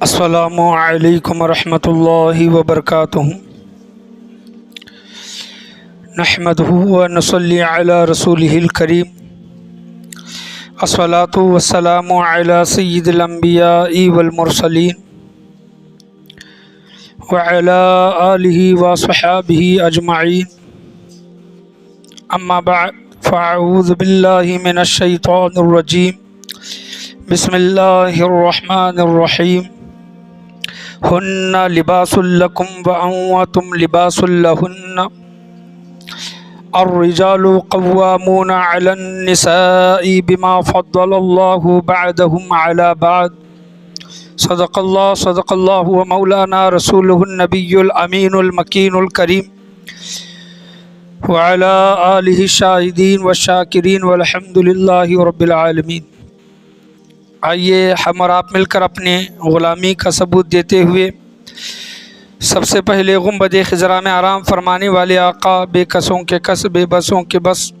السلام علیکم ورحمۃ اللہ وبرکاتہ۔ نحمدہ ونصلی علی رسولہ الکریم، الصلاۃ والسلام علی سید الانبیاء والمرسلین وعلی آلہ وصحبہ اجمعین، اما بعد فاعوذ باللہ من الشیطان الرجیم، بسم اللہ الرحمن الرحیم۔ ہن لباس لکم وانتم لباس لہن، الرجال قوامون علی النساء بما فضل اللہ بعضهم علی بعض، صدق اللہ و مولانا رسولہ النبی الامین المکین الکریم، وعلی آلہ الشاہدین والشاکرین والحمد للہ رب العالمین۔ آئیے ہم اور آپ مل کر اپنے غلامی کا ثبوت دیتے ہوئے سب سے پہلے گنبد خضرا میں آرام فرمانے والے آقا، بے کسوں کے کس بے بسوں کے بس،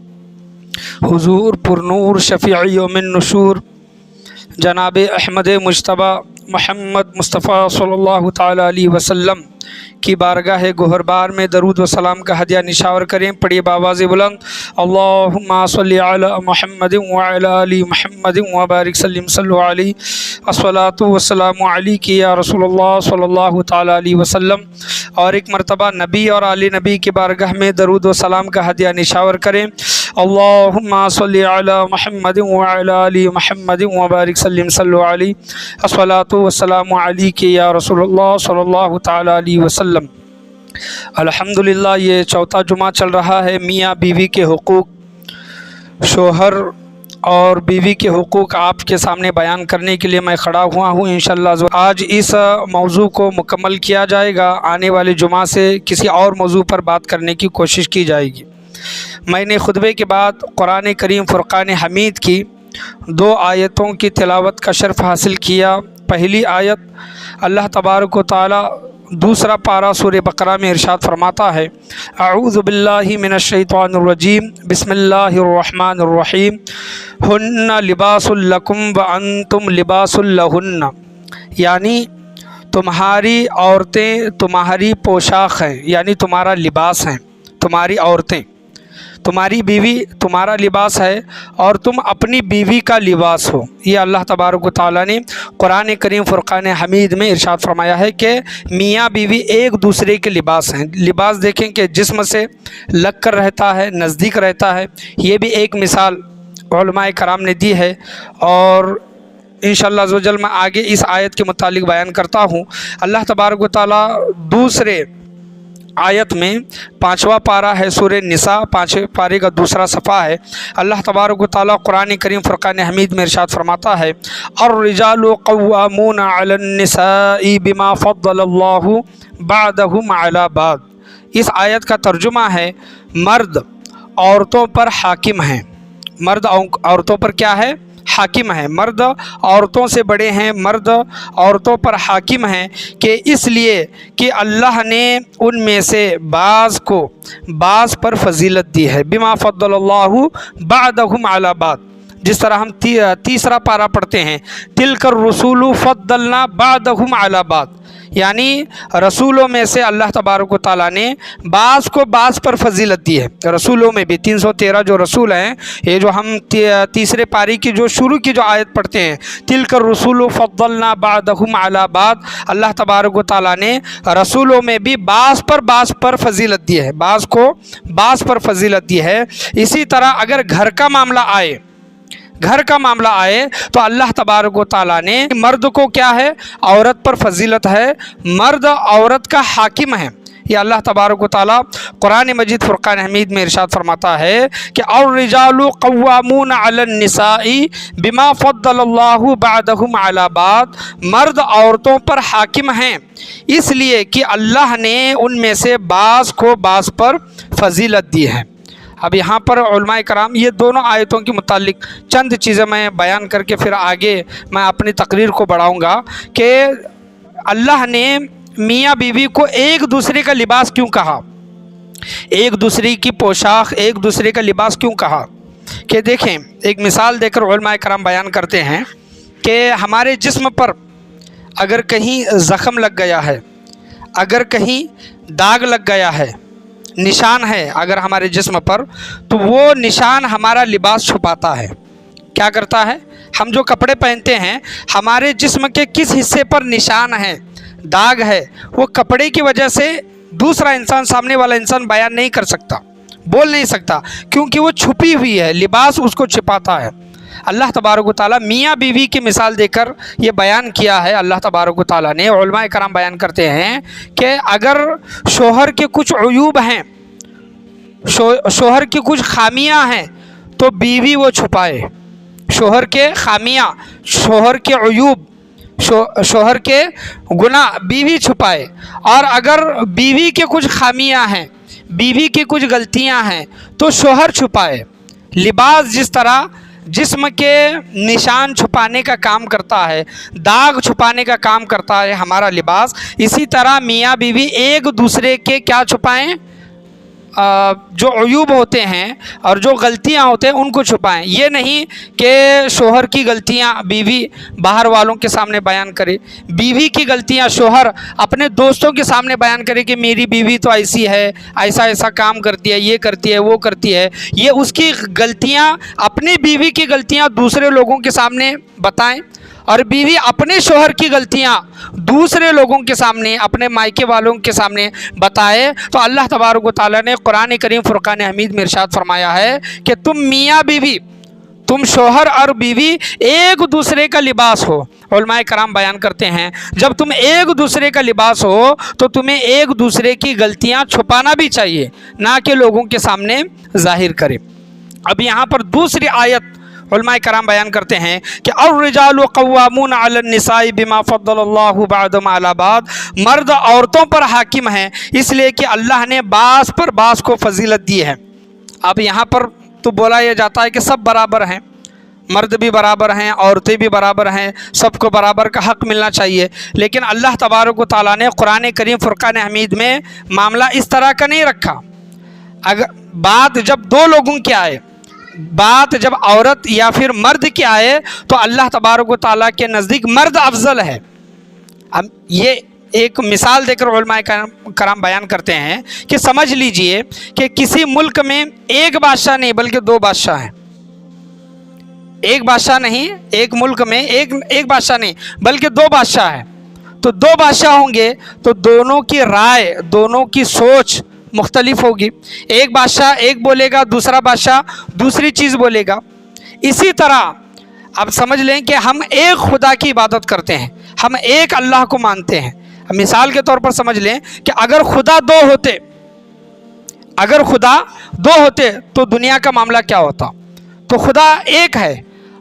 حضور پر نور شفیع یوم النشور جناب احمد مجتبیٰ محمد مصطفیٰ صلی اللہ تعالیٰ علیہ وسلم کی بارگاہ گوہربار میں درود و سلام کا ہدیہ نشاور کریں۔ پڑھیے بآواز بلند، اللہم صلی علی محمد وعلی آل محمد وبارک سلم صلو علیہ، الصلاۃ والسلام علیک یا رسول اللہ صلی اللہ تعالیٰ علیہ وسلم۔ اور ایک مرتبہ نبی اور آل نبی کی بارگاہ میں درود و سلام کا ہدیہ نشاور کریں، اللہم صلی علی محمد وعلی آل محمد وبارک سلم صلو علیہ، الصلاۃ والسلام علیک یا رسول اللہ صلی اللہ تعالیٰ علیہ وسلم۔ الحمدللہ یہ چوتھا جمعہ چل رہا ہے میاں بیوی کے حقوق، شوہر اور بیوی کے حقوق آپ کے سامنے بیان کرنے کے لیے میں کھڑا ہوا ہوں۔ انشاءاللہ آج اس موضوع کو مکمل کیا جائے گا، آنے والے جمعہ سے کسی اور موضوع پر بات کرنے کی کوشش کی جائے گی۔ میں نے خطبے کے بعد قرآن کریم فرقان حمید کی 2 آیتوں کی تلاوت کا شرف حاصل کیا۔ پہلی آیت اللہ تبارک و تعالی دوسرا پارہ سورہ بقرہ میں ارشاد فرماتا ہے، اعوذ باللہ من الشیطان الرجیم، بسم اللہ الرحمن الرحیم، ہن لباس لکم وانتم لباس لہن، یعنی تمہاری عورتیں تمہاری پوشاک ہیں، یعنی تمہارا لباس ہیں، تمہاری عورتیں، تمہاری بیوی تمہارا لباس ہے اور تم اپنی بیوی کا لباس ہو۔ یہ اللہ تبارک و تعالیٰ نے قرآن کریم فرقان حمید میں ارشاد فرمایا ہے کہ میاں بیوی ایک دوسرے کے لباس ہیں۔ لباس دیکھیں کہ جسم سے لگ کر رہتا ہے، نزدیک رہتا ہے، یہ بھی ایک مثال علماء کرام نے دی ہے، اور انشاءاللہ عز و جل میں آگے اس آیت کے متعلق بیان کرتا ہوں۔ اللہ تبارک و تعالیٰ دوسرے آیت میں 5واں پارہ ہے سورہ نساء، 5ویں پارے کا دوسرا صفحہ ہے، اللہ تبارک و تعالیٰ قرآن کریم فرقان حمید میں ارشاد فرماتا ہے، الرجال قوامون علی النساء بما فضل اللہ بعضهم علی بعض۔ اس آیت کا ترجمہ ہے مرد عورتوں پر حاکم ہیں، مرد عورتوں پر کیا ہے؟ حاکم ہیں، مرد عورتوں سے بڑے ہیں، مرد عورتوں پر حاکم ہیں، کہ اس لیے کہ اللہ نے ان میں سے بعض کو بعض پر فضیلت دی ہے، بما فضل اللہ بعضهم علی بعض۔ جس طرح ہم تیسرا پارہ پڑھتے ہیں، تلک الرسول فضلنا بعضهم علی بعض، یعنی رسولوں میں سے اللہ تبارک و تعالیٰ نے بعض کو بعض پر فضیلت دی ہے۔ رسولوں میں بھی 313 جو رسول ہیں، یہ جو ہم تیسرے پاری کی جو شروع کی جو آیت پڑھتے ہیں، تلک الرسول فضلنا بعضهم علی بعض، اللہ تبارک و تعالیٰ نے رسولوں میں بھی بعض پر فضیلت دی ہے، بعض کو بعض پر فضیلت دی ہے۔ اسی طرح اگر گھر کا معاملہ آئے تو اللہ تبارک و تعالیٰ نے مرد کو کیا ہے؟ عورت پر فضیلت ہے، مرد عورت کا حاکم ہے۔ یہ اللہ تبارک و تعالیٰ قرآن مجید فرقان حمید میں ارشاد فرماتا ہے کہ الرجال قوامون علی النساء بما فضل اللہ بعضهم علی بعض، مرد عورتوں پر حاکم ہیں اس لیے کہ اللہ نے ان میں سے بعض کو بعض پر فضیلت دی ہے۔ اب یہاں پر علماء کرام یہ دونوں آیتوں کے متعلق چند چیزیں میں بیان کر کے پھر آگے میں اپنی تقریر کو بڑھاؤں گا کہ اللہ نے میاں بیوی کو ایک دوسرے کا لباس کیوں کہا، ایک دوسرے کی پوشاک، ایک دوسرے کا لباس کیوں کہا؟ کہ دیکھیں، ایک مثال دے کر علماء کرام بیان کرتے ہیں کہ ہمارے جسم پر اگر کہیں زخم لگ گیا ہے، اگر کہیں داغ لگ گیا ہے، نشان ہے اگر ہمارے جسم پر، تو وہ نشان ہمارا لباس چھپاتا ہے۔ کیا کرتا ہے؟ ہم جو کپڑے پہنتے ہیں، ہمارے جسم کے کس حصے پر نشان ہے، داغ ہے، وہ کپڑے کی وجہ سے دوسرا انسان، سامنے والا انسان بیان نہیں کر سکتا، بول نہیں سکتا، کیونکہ وہ چھپی ہوئی ہے، لباس اس کو چھپاتا ہے۔ اللہ تبارک و تعالیٰ میاں بیوی کی مثال دے کر یہ بیان کیا ہے۔ اللہ تبارک و تعالیٰ نے، علماء کرام بیان کرتے ہیں کہ اگر شوہر کے کچھ عیوب ہیں، شوہر کی کچھ خامیاں ہیں، تو بیوی وہ چھپائے۔ شوہر کے خامیاں، شوہر کے عیوب، شوہر کے گناہ بیوی چھپائے۔ اور اگر بیوی کے کچھ خامیاں ہیں، بیوی کی کچھ غلطیاں ہیں، تو شوہر چھپائے۔ لباس جس طرح جسم کے نشان چھپانے کا کام کرتا ہے، داغ چھپانے کا کام کرتا ہے ہمارا لباس، اسی طرح میاں بیوی ایک دوسرے کے کیا چھپائیں؟ جو عیوب ہوتے ہیں اور جو غلطیاں ہوتے ہیں ان کو چھپائیں۔ یہ نہیں کہ شوہر کی غلطیاں بیوی باہر والوں کے سامنے بیان کرے، بیوی کی غلطیاں شوہر اپنے دوستوں کے سامنے بیان کرے کہ میری بیوی تو ایسی ہے، ایسا ایسا کام کرتی ہے، یہ کرتی ہے، وہ کرتی ہے۔ یہ اس کی غلطیاں، اپنی بیوی کی غلطیاں دوسرے لوگوں کے سامنے بتائیں، اور بیوی اپنے شوہر کی غلطیاں دوسرے لوگوں کے سامنے، اپنے مائکے والوں کے سامنے بتائے۔ تو اللہ تبارک و تعالیٰ نے قرآن کریم فرقان حمید میں ارشاد فرمایا ہے کہ تم میاں بیوی، تم شوہر اور بیوی ایک دوسرے کا لباس ہو۔ علماء کرام بیان کرتے ہیں جب تم ایک دوسرے کا لباس ہو تو تمہیں ایک دوسرے کی غلطیاں چھپانا بھی چاہیے، نہ کہ لوگوں کے سامنے ظاہر کرے۔ اب یہاں پر دوسری آیت علماء کرام بیان کرتے ہیں کہ الرجال قوامون علی النساء بما فضل اللہ بعضهم علی بعض، مرد عورتوں پر حاکم ہیں اس لیے کہ اللہ نے بعض پر بعض کو فضیلت دی ہے۔ اب یہاں پر تو بولا یہ جاتا ہے کہ سب برابر ہیں، مرد بھی برابر ہیں، عورتیں بھی برابر ہیں، سب کو برابر کا حق ملنا چاہیے، لیکن اللہ تبارک و تعالیٰ نے قرآن کریم فرقان حمید میں معاملہ اس طرح کا نہیں رکھا۔ اگر بات جب دو لوگوں کی آئے، بات جب عورت یا پھر مرد کی آئے، تو اللہ تبارک و تعالیٰ کے نزدیک مرد افضل ہے۔ اب یہ ایک مثال دے کر علماء کرام بیان کرتے ہیں کہ سمجھ لیجئے کہ کسی ملک میں ایک بادشاہ نہیں بلکہ دو بادشاہ ہیں۔ ایک بادشاہ نہیں، ایک ملک میں ایک بادشاہ نہیں بلکہ دو بادشاہ ہیں۔ تو دو بادشاہ ہوں گے تو دونوں کی رائے، دونوں کی سوچ مختلف ہوگی۔ ایک بادشاہ ایک بولے گا، دوسرا بادشاہ دوسری چیز بولے گا۔ اسی طرح اب سمجھ لیں کہ ہم ایک خدا کی عبادت کرتے ہیں، ہم ایک اللہ کو مانتے ہیں۔ مثال کے طور پر سمجھ لیں کہ اگر خدا دو ہوتے تو دنیا کا معاملہ کیا ہوتا؟ تو خدا ایک ہے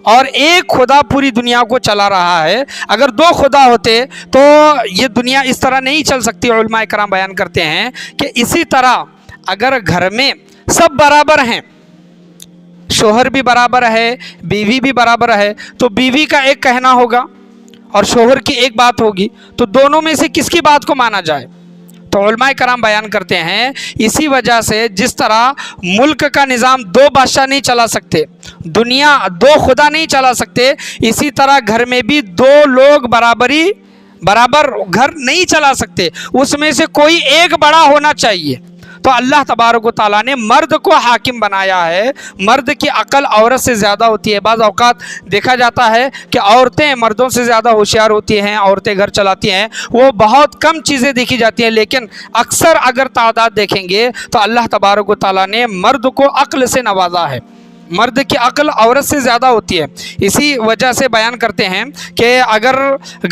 اور ایک خدا پوری دنیا کو چلا رہا ہے۔ اگر دو خدا ہوتے تو یہ دنیا اس طرح نہیں چل سکتی۔ علماء کرام بیان کرتے ہیں کہ اسی طرح اگر گھر میں سب برابر ہیں، شوہر بھی برابر ہے، بیوی بھی برابر ہے، تو بیوی کا ایک کہنا ہوگا اور شوہر کی ایک بات ہوگی، تو دونوں میں سے کس کی بات کو مانا جائے؟ تو علماء کرام بیان کرتے ہیں اسی وجہ سے جس طرح ملک کا نظام دو بادشاہ نہیں چلا سکتے، دنیا دو خدا نہیں چلا سکتے، اسی طرح گھر میں بھی دو لوگ برابر گھر نہیں چلا سکتے، اس میں سے کوئی ایک بڑا ہونا چاہیے۔ تو اللہ تبارک و تعالیٰ نے مرد کو حاکم بنایا ہے۔ مرد کی عقل عورت سے زیادہ ہوتی ہے۔ بعض اوقات دیکھا جاتا ہے کہ عورتیں مردوں سے زیادہ ہوشیار ہوتی ہیں، عورتیں گھر چلاتی ہیں، وہ بہت کم چیزیں دیکھی جاتی ہیں، لیکن اکثر اگر تعداد دیکھیں گے تو اللہ تبارک و تعالیٰ نے مرد کو عقل سے نوازا ہے۔ مرد کی عقل عورت سے زیادہ ہوتی ہے۔ اسی وجہ سے بیان کرتے ہیں کہ اگر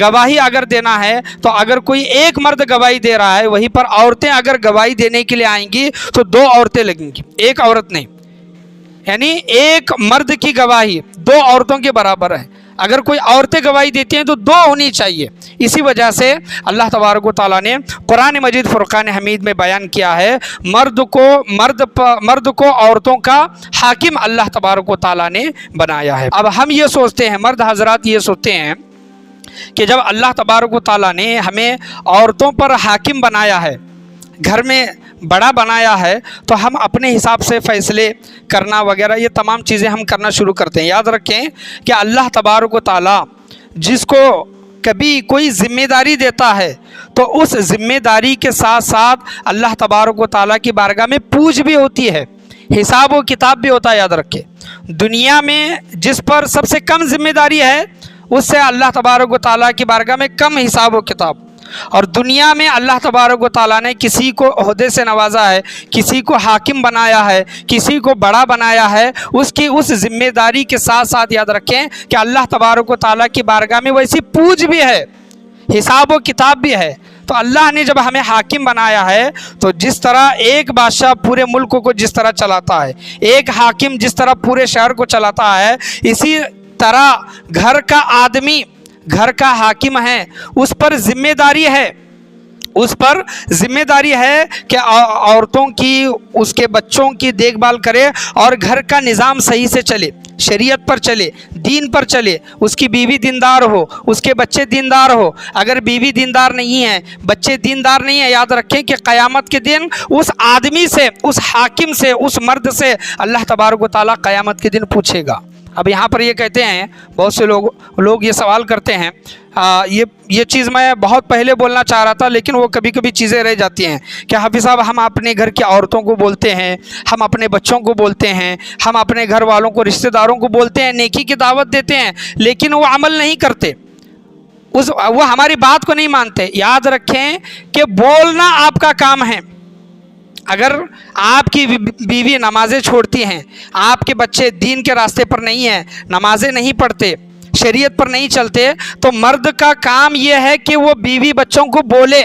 گواہی اگر دینا ہے تو اگر کوئی ایک مرد گواہی دے رہا ہے، وہیں پر عورتیں اگر گواہی دینے کے لیے آئیں گی تو دو عورتیں لگیں گی، ایک عورت نہیں، یعنی ایک مرد کی گواہی دو عورتوں کے برابر ہے۔ اگر کوئی عورتیں گواہی دیتی ہیں تو دو ہونی چاہیے۔ اسی وجہ سے اللہ تبارک و تعالیٰ نے قرآن مجید فرقان حمید میں بیان کیا ہے مرد کو عورتوں کا حاکم اللہ تبارک و تعالیٰ نے بنایا ہے۔ اب ہم یہ سوچتے ہیں، مرد حضرات یہ سوچتے ہیں کہ جب اللہ تبارک و تعالیٰ نے ہمیں عورتوں پر حاکم بنایا ہے، گھر میں بڑا بنایا ہے، تو ہم اپنے حساب سے فیصلے کرنا وغیرہ یہ تمام چیزیں ہم کرنا شروع کرتے ہیں۔ یاد رکھیں کہ اللہ تبارک و تعالیٰ جس کو کبھی کوئی ذمہ داری دیتا ہے تو اس ذمہ داری کے ساتھ ساتھ اللہ تبارک و تعالیٰ کی بارگاہ میں پوچھ بھی ہوتی ہے، حساب و کتاب بھی ہوتا ہے۔ یاد رکھے، دنیا میں جس پر سب سے کم ذمہ داری ہے اس سے اللہ تبارک و تعالیٰ کی بارگاہ میں کم حساب و کتاب، اور دنیا میں اللہ تبارک و تعالیٰ نے کسی کو عہدے سے نوازا ہے، کسی کو حاکم بنایا ہے، کسی کو بڑا بنایا ہے، اس کی اس ذمہ داری کے ساتھ ساتھ یاد رکھیں کہ اللہ تبارک و تعالیٰ کی بارگاہ میں ویسی پوچھ بھی ہے، حساب و کتاب بھی ہے۔ تو اللہ نے جب ہمیں حاکم بنایا ہے تو جس طرح ایک بادشاہ پورے ملک کو جس طرح چلاتا ہے، ایک حاکم جس طرح پورے شہر کو چلاتا ہے، اسی طرح گھر کا آدمی، گھر کا حاکم ہے، اس پر ذمہ داری ہے، اس پر ذمہ داری ہے کہ عورتوں کی، اس کے بچوں کی دیکھ بھال کرے اور گھر کا نظام صحیح سے چلے، شریعت پر چلے، دین پر چلے، اس کی بیوی دیندار ہو، اس کے بچے دیندار ہو۔ اگر بیوی دیندار نہیں ہے، بچے دیندار نہیں ہیں، یاد رکھیں کہ قیامت کے دن اس آدمی سے، اس حاکم سے، اس مرد سے اللہ تبارک و تعالیٰ قیامت کے دن پوچھے گا۔ اب یہاں پر یہ کہتے ہیں، بہت سے لوگ یہ سوال کرتے ہیں، یہ چیز میں بہت پہلے بولنا چاہ رہا تھا لیکن وہ کبھی کبھی چیزیں رہ جاتی ہیں کہ حافظ صاحب ہم اپنے گھر کی عورتوں کو بولتے ہیں، ہم اپنے بچوں کو بولتے ہیں، ہم اپنے گھر والوں کو، رشتہ داروں کو بولتے ہیں، نیکی کی دعوت دیتے ہیں، لیکن وہ عمل نہیں کرتے، وہ ہماری بات کو نہیں مانتے۔ یاد رکھیں کہ بولنا آپ کا کام ہے۔ اگر آپ کی بیوی نمازیں چھوڑتی ہیں، آپ کے بچے دین کے راستے پر نہیں ہیں، نمازیں نہیں پڑھتے، شریعت پر نہیں چلتے، تو مرد کا کام یہ ہے کہ وہ بیوی بچوں کو بولے،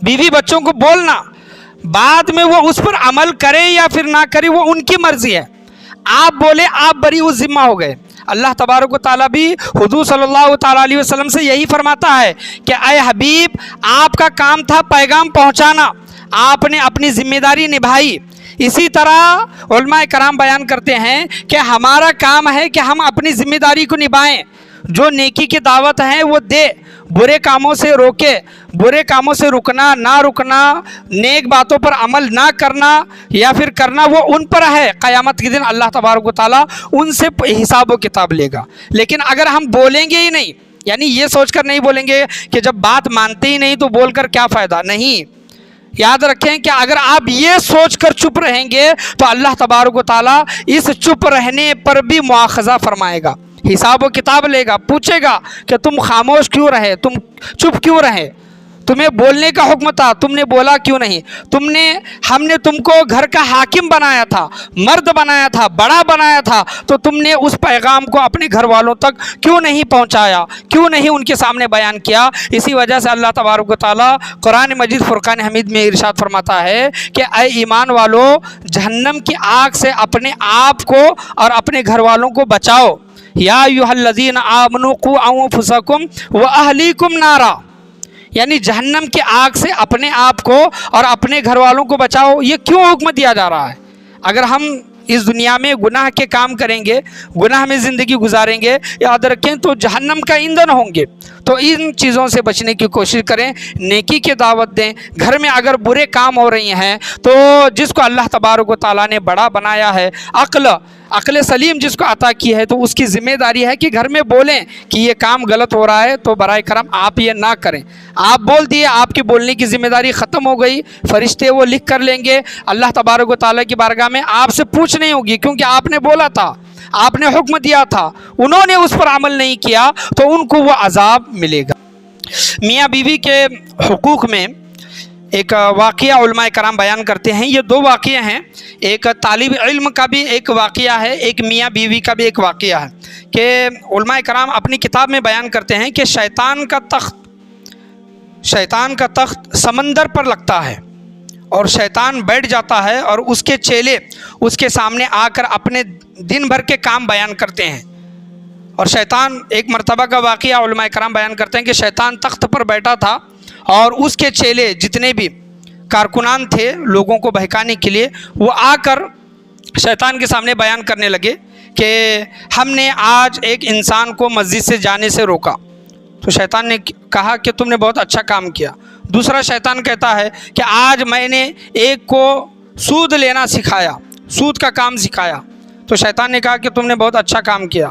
بیوی بچوں کو بولنا، بعد میں وہ اس پر عمل کرے یا پھر نہ کرے وہ ان کی مرضی ہے۔ آپ بولے، آپ بری اس ذمہ ہو گئے۔ اللہ تبارک و تعالیٰ بھی حضور صلی اللہ تعالیٰ علیہ وسلم سے یہی فرماتا ہے کہ اے حبیب، آپ کا کام تھا پیغام پہنچانا، آپ نے اپنی ذمہ داری نبھائی۔ اسی طرح علماء کرام بیان کرتے ہیں کہ ہمارا کام ہے کہ ہم اپنی ذمہ داری کو نبھائیں، جو نیکی کی دعوت ہے وہ دے، برے کاموں سے روکے، برے کاموں سے رکنا، نہ رکنا، نیک باتوں پر عمل نہ کرنا یا پھر کرنا وہ ان پر ہے۔ قیامت کے دن اللہ تبارک و تعالیٰ ان سے حساب و کتاب لے گا۔ لیکن اگر ہم بولیں گے ہی نہیں، یعنی یہ سوچ کر نہیں بولیں گے کہ جب بات مانتے ہی نہیں تو بول کر کیا فائدہ، نہیں، یاد رکھیں کہ اگر آپ یہ سوچ کر چپ رہیں گے تو اللہ تبارک و تعالیٰ اس چپ رہنے پر بھی مواخذہ فرمائے گا، حساب و کتاب لے گا، پوچھے گا کہ تم خاموش کیوں رہے، تم چپ کیوں رہے، تمہیں بولنے کا حکم تھا، تم نے بولا کیوں نہیں، ہم نے تم کو گھر کا حاکم بنایا تھا، مرد بنایا تھا، بڑا بنایا تھا، تو تم نے اس پیغام کو اپنے گھر والوں تک کیوں نہیں پہنچایا، کیوں نہیں ان کے سامنے بیان کیا۔ اسی وجہ سے اللہ تبارک و تعالیٰ قرآن مجید فرقان حمید میں ارشاد فرماتا ہے کہ اے ایمان والو، جہنم کی آگ سے اپنے آپ کو اور اپنے گھر والوں کو بچاؤ۔ یا ایھا الذین آمنوا قوا انفسکم واہلیکم نارا، یعنی جہنم کی آگ سے اپنے آپ کو اور اپنے گھر والوں کو بچاؤ۔ یہ کیوں حکم دیا جا رہا ہے؟ اگر ہم اس دنیا میں گناہ کے کام کریں گے، گناہ میں زندگی گزاریں گے، یاد رکھیں تو جہنم کا ایندھن ہوں گے۔ تو ان چیزوں سے بچنے کی کوشش کریں، نیکی کی دعوت دیں۔ گھر میں اگر برے کام ہو رہی ہیں تو جس کو اللہ تبارک و تعالیٰ نے بڑا بنایا ہے، عقل سلیم جس کو عطا کی ہے، تو اس کی ذمہ داری ہے کہ گھر میں بولیں کہ یہ کام غلط ہو رہا ہے، تو برائے کرم آپ یہ نہ کریں۔ آپ بول دیے، آپ کی بولنے کی ذمہ داری ختم ہو گئی، فرشتے وہ لکھ کر لیں گے، اللہ تبارک و تعالیٰ کی بارگاہ میں آپ سے پوچھ نہیں ہوگی، کیونکہ آپ نے بولا تھا، آپ نے حکم دیا تھا، انہوں نے اس پر عمل نہیں کیا تو ان کو وہ عذاب ملے گا۔ میاں بیوی کے حقوق میں ایک واقعہ علماء کرام بیان کرتے ہیں، یہ دو واقعے ہیں، ایک طالب علم کا بھی ایک واقعہ ہے، ایک میاں بیوی کا بھی ایک واقعہ ہے، کہ علماء کرام اپنی کتاب میں بیان کرتے ہیں کہ شیطان کا تخت سمندر پر لگتا ہے اور شیطان بیٹھ جاتا ہے اور اس کے چیلے اس کے سامنے آ کر اپنے دن بھر کے کام بیان کرتے ہیں۔ اور شیطان، ایک مرتبہ کا واقعہ علماء کرام بیان کرتے ہیں کہ شیطان تخت پر بیٹھا تھا اور اس کے چیلے جتنے بھی کارکنان تھے لوگوں کو بہکانے کے لیے، وہ آ کر شیطان کے سامنے بیان کرنے لگے کہ ہم نے آج ایک انسان کو مسجد سے جانے سے روکا۔ تو شیطان نے کہا کہ تم نے بہت اچھا کام کیا۔ دوسرا شیطان کہتا ہے کہ آج میں نے ایک کو سود لینا سکھایا، سود کا کام سکھایا۔ تو شیطان نے کہا کہ تم نے بہت اچھا کام کیا۔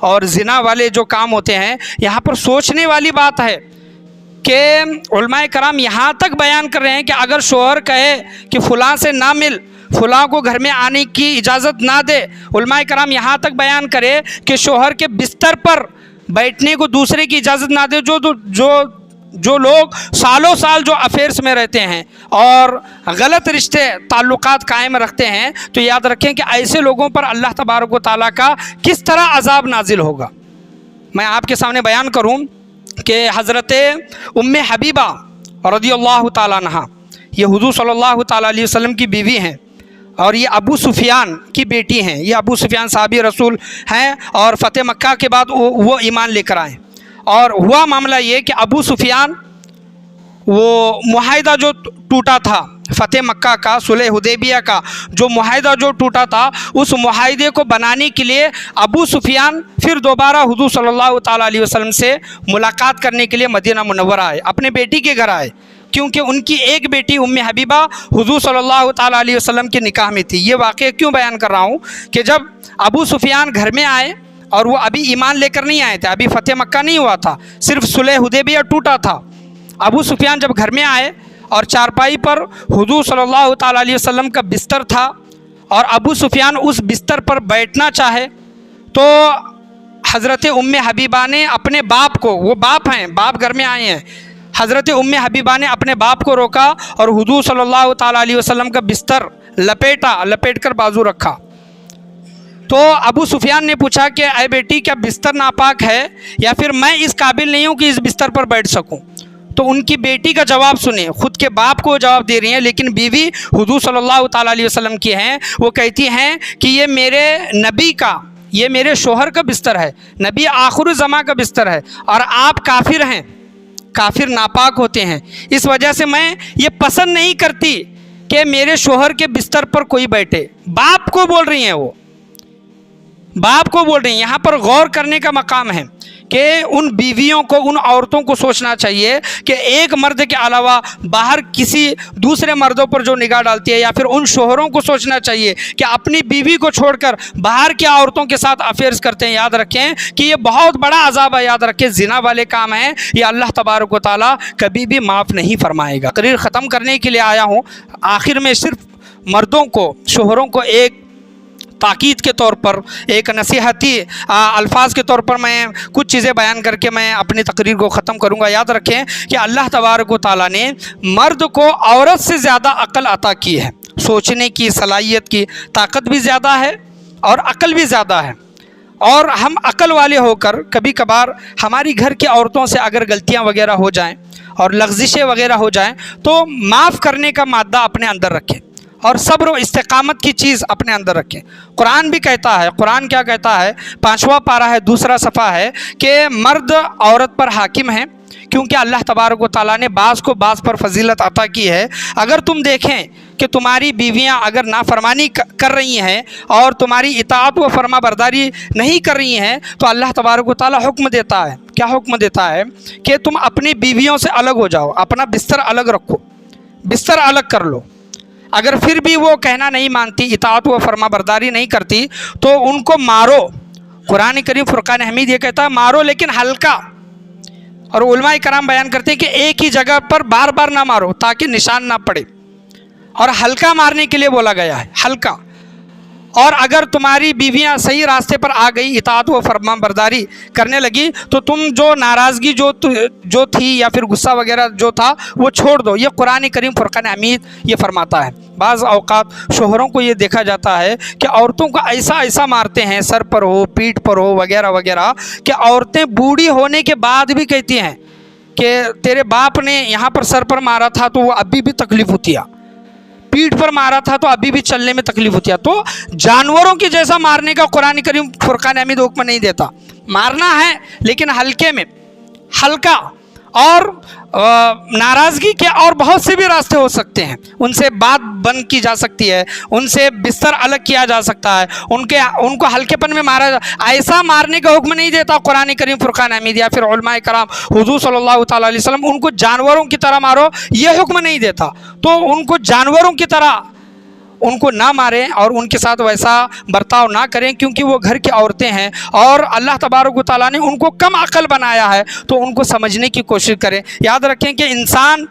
اور زنا والے جو کام ہوتے ہیں، یہاں پر سوچنے والی بات ہے کہ علماء کرام یہاں تک بیان کر رہے ہیں کہ اگر شوہر کہے کہ فلاں سے نہ مل، فلاں کو گھر میں آنے کی اجازت نہ دے، علماء کرام یہاں تک بیان کرے کہ شوہر کے بستر پر بیٹھنے کو دوسرے کی اجازت نہ دے، جو لوگ سالوں سال جو افیئرس میں رہتے ہیں اور غلط رشتے تعلقات قائم رکھتے ہیں، تو یاد رکھیں کہ ایسے لوگوں پر اللہ تبارک و تعالیٰ کا کس طرح عذاب نازل ہوگا۔ میں آپ کے سامنے بیان کروں کہ حضرت ام حبیبہ رضی اللہ تعالیٰ عنہا، یہ حضور صلی اللہ تعالیٰ علیہ وسلم کی بیوی ہیں اور یہ ابو سفیان کی بیٹی ہیں۔ یہ ابو سفیان صحابی رسول ہیں اور فتح مکہ کے بعد وہ ایمان لے کر آئے۔ اور ہوا معاملہ یہ کہ ابو سفیان وہ معاہدہ جو ٹوٹا تھا فتح مکہ کا، صلح حدیبیہ کا جو معاہدہ جو ٹوٹا تھا، اس معاہدے کو بنانے کے لیے ابو سفیان پھر دوبارہ حضور صلی اللہ تعالیٰ علیہ وسلم سے ملاقات کرنے کے لیے مدینہ منورہ آئے، اپنے بیٹی کے گھر آئے، کیونکہ ان کی ایک بیٹی ام حبیبہ حضور صلی اللہ تعالیٰ علیہ وسلم کے نکاح میں تھی۔ یہ واقعہ کیوں بیان کر رہا ہوں کہ جب ابو سفیان گھر میں آئے اور وہ ابھی ایمان لے کر نہیں آئے تھے، ابھی فتح مکہ نہیں ہوا تھا، صرف صلح حدیبیہ ٹوٹا تھا۔ ابو سفیان جب گھر میں آئے اور چارپائی پر حضور صلی اللہ تعالیٰ علیہ وسلم کا بستر تھا اور ابو سفیان اس بستر پر بیٹھنا چاہے، تو حضرت ام حبیبہ نے اپنے باپ کو، وہ باپ ہیں، باپ گھر میں آئے ہیں، حضرت ام حبیبہ نے اپنے باپ کو روکا اور حضور صلی اللہ تعالیٰ علیہ وسلم کا بستر لپیٹ کر بازو رکھا۔ تو ابو سفیان نے پوچھا کہ اے بیٹی، کیا بستر ناپاک ہے یا پھر میں اس قابل نہیں ہوں کہ اس بستر پر بیٹھ سکوں؟ تو ان کی بیٹی کا جواب سنیں، خود کے باپ کو جواب دے رہی ہیں لیکن بیوی حضور صلی اللہ تعالیٰ علیہ وسلم کی ہیں۔ وہ کہتی ہیں کہ یہ میرے نبی کا، یہ میرے شوہر کا بستر ہے، نبی آخر الزماں کا بستر ہے، اور آپ کافر ہیں، کافر ناپاک ہوتے ہیں، اس وجہ سے میں یہ پسند نہیں کرتی کہ میرے شوہر کے بستر پر کوئی بیٹھے۔ باپ کو بول رہی ہیں، وہ باپ کو بول رہی ہیں۔ یہاں پر غور کرنے کا مقام ہے کہ ان بیویوں کو، ان عورتوں کو سوچنا چاہیے کہ ایک مرد کے علاوہ باہر کسی دوسرے مردوں پر جو نگاہ ڈالتی ہے، یا پھر ان شوہروں کو سوچنا چاہیے کہ اپنی بیوی کو چھوڑ کر باہر کی عورتوں کے ساتھ افیئرز کرتے ہیں۔ یاد رکھیں کہ یہ بہت بڑا عذاب ہے، یاد رکھیں زنا والے کام ہیں، یہ اللہ تبارک و تعالیٰ کبھی بھی معاف نہیں فرمائے گا۔ تقریر ختم کرنے کے لیے آیا ہوں، آخر میں صرف مردوں کو، شوہروں کو ایک تاکید کے طور پر، ایک نصیحتی الفاظ کے طور پر میں کچھ چیزیں بیان کر کے میں اپنی تقریر کو ختم کروں گا۔ یاد رکھیں کہ اللہ تبارک و تعالیٰ نے مرد کو عورت سے زیادہ عقل عطا کی ہے، سوچنے کی صلاحیت کی طاقت بھی زیادہ ہے اور عقل بھی زیادہ ہے، اور ہم عقل والے ہو کر کبھی کبھار ہماری گھر کی عورتوں سے اگر غلطیاں وغیرہ ہو جائیں اور لغزشیں وغیرہ ہو جائیں تو معاف کرنے کا مادہ اپنے اندر رکھیں اور صبر و استقامت کی چیز اپنے اندر رکھیں۔ قرآن بھی کہتا ہے، قرآن کیا کہتا ہے، 5واں پارہ ہے، 2 صفحہ ہے کہ مرد عورت پر حاکم ہیں، کیونکہ اللہ تبارک و تعالیٰ نے بعض کو بعض پر فضیلت عطا کی ہے۔ اگر تم دیکھیں کہ تمہاری بیویاں اگر نافرمانی کر رہی ہیں اور تمہاری اطاعت و فرما برداری نہیں کر رہی ہیں تو اللہ تبارک و تعالیٰ حکم دیتا ہے، کیا حکم دیتا ہے کہ تم اپنی بیویوں سے الگ ہو جاؤ، اپنا بستر الگ رکھو، بستر الگ کر لو۔ اگر پھر بھی وہ کہنا نہیں مانتی، اطاعت و فرما برداری نہیں کرتی، تو ان کو مارو۔ قرآن کریم فرقان حمید یہ کہتا ہے مارو لیکن ہلکا، اور علماء کرام بیان کرتے ہیں کہ ایک ہی جگہ پر بار بار نہ مارو تاکہ نشان نہ پڑے، اور ہلکا مارنے کے لیے بولا گیا ہے، ہلکا۔ اور اگر تمہاری بیویاں صحیح راستے پر آ گئی، اطاعت و فرما برداری کرنے لگی، تو تم جو ناراضگی جو تھی یا پھر غصہ وغیرہ جو تھا وہ چھوڑ دو۔ یہ قرآن کریم فرقان حمید یہ فرماتا ہے۔ بعض اوقات شوہروں کو یہ دیکھا جاتا ہے کہ عورتوں کو ایسا مارتے ہیں، سر پر ہو، پیٹھ پر ہو، وغیرہ وغیرہ، کہ عورتیں بوڑھی ہونے کے بعد بھی کہتی ہیں کہ تیرے باپ نے یہاں پر سر پر مارا تھا تو وہ ابھی بھی تکلیف ہوتی ہے، پیٹھ پر مارا تھا تو ابھی بھی چلنے میں تکلیف ہوتی ہے۔ تو جانوروں کی جیسا مارنے کا قرآن کریم فرقان حمید حکم نہیں دیتا، مارنا ہے لیکن ہلکے میں، ہلکا۔ اور ناراضگی کے اور بہت سے بھی راستے ہو سکتے ہیں، ان سے بات بند کی جا سکتی ہے، ان سے بستر الگ کیا جا سکتا ہے، ان کو ہلکے پن میں مارا ایسا مارنے کا حکم نہیں دیتا قرآن کریم فرقان حمید یا پھر علماء کرام حضور صلی اللہ تعالیٰ علیہ وسلم ان کو جانوروں کی طرح مارو، یہ حکم نہیں دیتا۔ تو ان کو جانوروں کی طرح ان کو نہ ماریں اور ان کے ساتھ ویسا برتاؤ نہ کریں، کیونکہ وہ گھر کی عورتیں ہیں اور اللہ تبارک و تعالیٰ نے ان کو کم عقل بنایا ہے، تو ان کو سمجھنے کی کوشش کریں۔ یاد رکھیں کہ انسان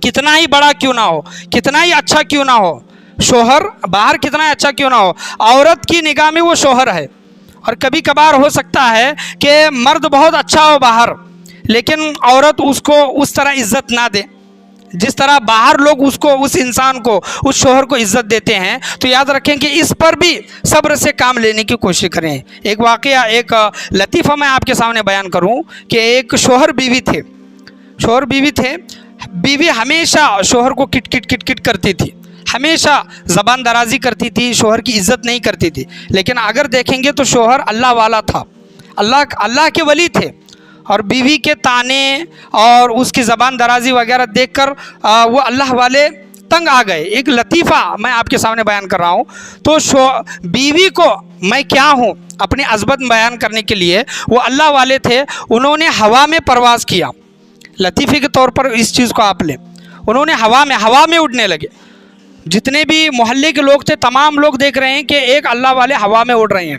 کتنا ہی بڑا کیوں نہ ہو، کتنا ہی اچھا کیوں نہ ہو، شوہر باہر کتنا ہی اچھا کیوں نہ ہو، عورت کی نگاہ میں وہ شوہر ہے۔ اور کبھی کبھار ہو سکتا ہے کہ مرد بہت اچھا ہو باہر، لیکن عورت اس کو اس طرح عزت نہ دے جس طرح باہر لوگ اس کو، اس انسان کو، اس شوہر کو عزت دیتے ہیں۔ تو یاد رکھیں کہ اس پر بھی صبر سے کام لینے کی کوشش کریں۔ ایک واقعہ، ایک لطیفہ میں آپ کے سامنے بیان کروں کہ ایک شوہر بیوی تھے، شوہر بیوی تھے۔ بیوی ہمیشہ شوہر کو کٹ کٹ کٹ کٹ کرتی تھی، ہمیشہ زبان درازی کرتی تھی، شوہر کی عزت نہیں کرتی تھی۔ لیکن اگر دیکھیں گے تو شوہر اللہ والا تھا، اللہ کے ولی تھے، اور بیوی کے تانے اور اس کی زبان درازی وغیرہ دیکھ کر وہ اللہ والے تنگ آ گئے۔ ایک لطیفہ میں آپ کے سامنے بیان کر رہا ہوں۔ تو بیوی کو میں کیا ہوں اپنی عظمت بیان کرنے کے لیے وہ اللہ والے تھے، انہوں نے ہوا میں پرواز کیا۔ لطیفے کے طور پر اس چیز کو آپ لیں، انہوں نے ہوا میں اڑنے لگے۔ جتنے بھی محلے کے لوگ تھے تمام لوگ دیکھ رہے ہیں کہ ایک اللہ والے ہوا میں اڑ رہے ہیں۔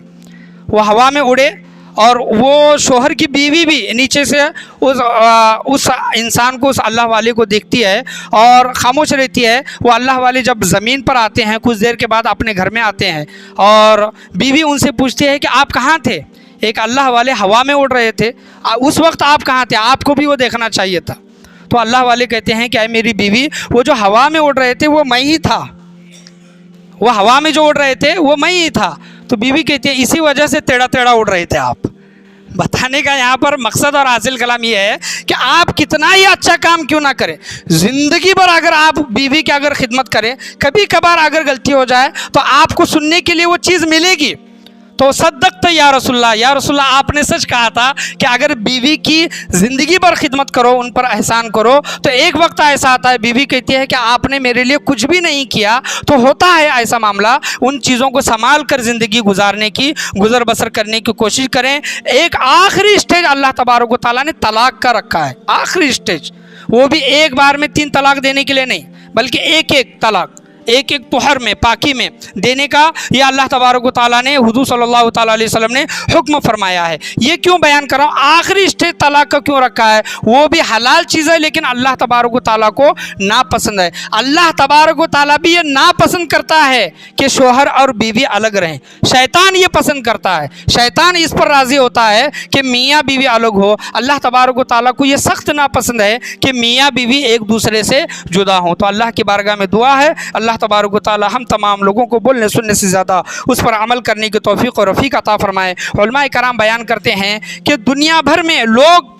وہ ہوا میں اڑے اور وہ شوہر کی بیوی بھی نیچے سے اس انسان کو، اس اللہ والے کو دیکھتی ہے اور خاموش رہتی ہے۔ وہ اللہ والے جب زمین پر آتے ہیں کچھ دیر کے بعد اپنے گھر میں آتے ہیں اور بیوی ان سے پوچھتی ہے کہ آپ کہاں تھے؟ ایک اللہ والے ہوا میں اڑ رہے تھے، اس وقت آپ کہاں تھے؟ آپ کو بھی وہ دیکھنا چاہیے تھا۔ تو اللہ والے کہتے ہیں کہ اے میری بیوی، وہ جو ہوا میں اڑ رہے تھے وہ میں ہی تھا، وہ ہوا میں جو اڑ رہے تھے وہ میں ہی تھا۔ تو بیوی کہتی ہے اسی وجہ سے ٹیڑھا ٹیڑھا اڑ رہے تھے آپ۔ بتانے کا یہاں پر مقصد اور حاصل کلام یہ ہے کہ آپ کتنا ہی اچھا کام کیوں نہ کریں، زندگی بھر اگر آپ بیوی کی اگر خدمت کریں، کبھی کبھار اگر غلطی ہو جائے تو آپ کو سننے کے لیے وہ چیز ملے گی۔ تو صدقت یا رسول اللہ، یا رسول اللہ آپ نے سچ کہا تھا کہ اگر بیوی کی زندگی بھر خدمت کرو، ان پر احسان کرو، تو ایک وقت ایسا آتا ہے بیوی کہتی ہے کہ آپ نے میرے لیے کچھ بھی نہیں کیا۔ تو ہوتا ہے ایسا معاملہ، ان چیزوں کو سنبھال کر زندگی گزارنے کی، گزر بسر کرنے کی کوشش کریں۔ ایک آخری اسٹیج اللہ تبارک و تعالیٰ نے طلاق کا رکھا ہے، آخری اسٹیج، وہ بھی ایک بار میں 3 طلاق دینے کے لیے نہیں، بلکہ ایک طلاق، ایک طہر میں، پاکی میں دینے کا یہ اللہ تبارک و تعالیٰ نے، حضور صلی اللہ تعالیٰ علیہ وسلم نے حکم فرمایا ہے۔ یہ کیوں بیان کر رہا ہوں، آخری اسٹیج طلاق کا کیوں رکھا ہے؟ وہ بھی حلال چیز ہے لیکن اللہ تبارک و تعالیٰ کو ناپسند ہے۔ اللہ تبارک و تعالیٰ بھی یہ ناپسند کرتا ہے کہ شوہر اور بیوی الگ رہیں، شیطان یہ پسند کرتا ہے، شیطان اس پر راضی ہوتا ہے کہ میاں بیوی الگ ہو۔ اللہ تبارک و تعالیٰ کو یہ سخت ناپسند ہے کہ میاں بیوی ایک دوسرے سے جدا ہوں۔ تو اللہ کی بارگاہ میں دعا ہے اللہ تبارک و تعالی ہم تمام لوگوں کو بولنے سننے سے زیادہ اس پر عمل کرنے کی توفیق اور رفیق عطا فرمائے۔ علماء کرام بیان کرتے ہیں کہ دنیا بھر میں لوگ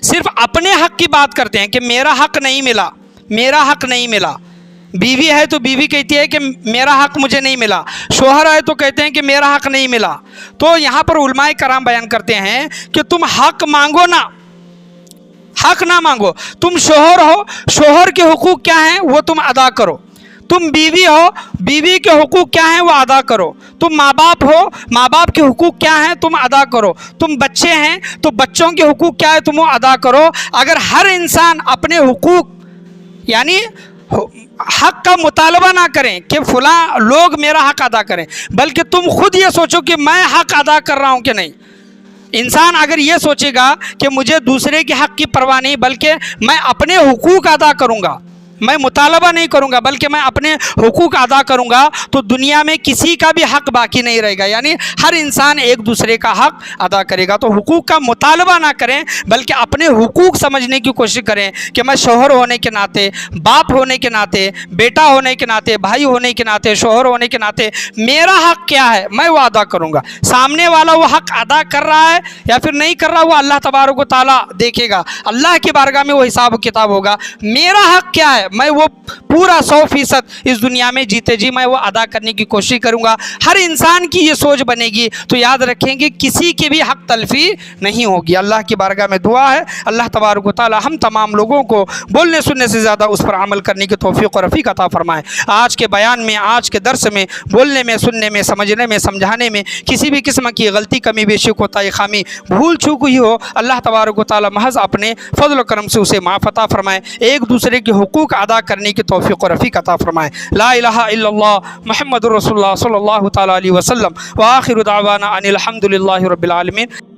صرف اپنے حق کی بات کرتے ہیں کہ میرا حق نہیں ملا، میرا حق نہیں ملا۔ بیوی ہے تو بیوی کہتی ہے کہ میرا حق مجھے نہیں ملا، شوہر ہے تو کہتے ہیں کہ میرا حق نہیں ملا۔ تو یہاں پر علماء کرام بیان کرتے ہیں کہ تم حق مانگو نا، حق نہ مانگو۔ تم شوہر ہو، شوہر کے حقوق کیا ہیں وہ تم ادا کرو۔ تم بیوی ہو، بیوی کے حقوق کیا ہیں وہ ادا کرو۔ تم ماں باپ ہو، ماں باپ کے حقوق کیا ہیں تم ادا کرو۔ تم بچے ہیں تو بچوں کے حقوق کیا ہے تم وہ ادا کرو۔ اگر ہر انسان اپنے حقوق یعنی حق کا مطالبہ نہ کریں کہ فلاں لوگ میرا حق ادا کریں، بلکہ تم خود یہ سوچو کہ میں حق ادا کر رہا ہوں کہ نہیں۔ انسان اگر یہ سوچے گا کہ مجھے دوسرے کے حق کی پرواہ نہیں بلکہ میں اپنے حقوق ادا کروں گا، میں مطالبہ نہیں کروں گا بلکہ میں اپنے حقوق ادا کروں گا، تو دنیا میں کسی کا بھی حق باقی نہیں رہے گا۔ یعنی ہر انسان ایک دوسرے کا حق ادا کرے گا۔ تو حقوق کا مطالبہ نہ کریں بلکہ اپنے حقوق سمجھنے کی کوشش کریں کہ میں شوہر ہونے کے ناطے، باپ ہونے کے ناطے، بیٹا ہونے کے ناطے، بھائی ہونے کے ناطے، شوہر ہونے کے ناطے میرا حق کیا ہے میں وہ ادا کروں گا۔ سامنے والا وہ حق ادا کر رہا ہے یا پھر نہیں کر رہا وہ اللہ تبارک و تعالیٰ دیکھے گا، اللہ کی بارگاہ میں وہ حساب و کتاب ہوگا۔ میرا حق کیا ہے میں وہ پورا 100% اس دنیا میں جیتے جی میں وہ ادا کرنے کی کوشش کروں گا۔ ہر انسان کی یہ سوچ بنے گی تو یاد رکھیں گے کسی کی بھی حق تلفی نہیں ہوگی۔ اللہ کی بارگاہ میں دعا ہے اللہ تبارک و تعالی ہم تمام لوگوں کو بولنے سننے سے زیادہ اس پر عمل کرنے کی توفیق اور رفیق عطا فرمائے۔ آج کے بیان میں، آج کے درس میں، بولنے میں، سننے میں، سمجھنے میں، سمجھانے میں کسی بھی قسم کی غلطی، کمی، بیشی، کوتاہی، خامی، بھول چوک ہوئی ہو اللہ تبارک و تعالی محض اپنے فضل و کرم سے اسے معاف عطا فرمائے۔ ایک دوسرے کے حقوق ادا کرنے کی توفیق و رفیق عطا فرمائے۔ لا الہ الا اللہ محمد رسول اللہ صلی اللہ تعالیٰ علیہ وسلم، وآخر دعوانا ان الحمد للہ رب العالمین۔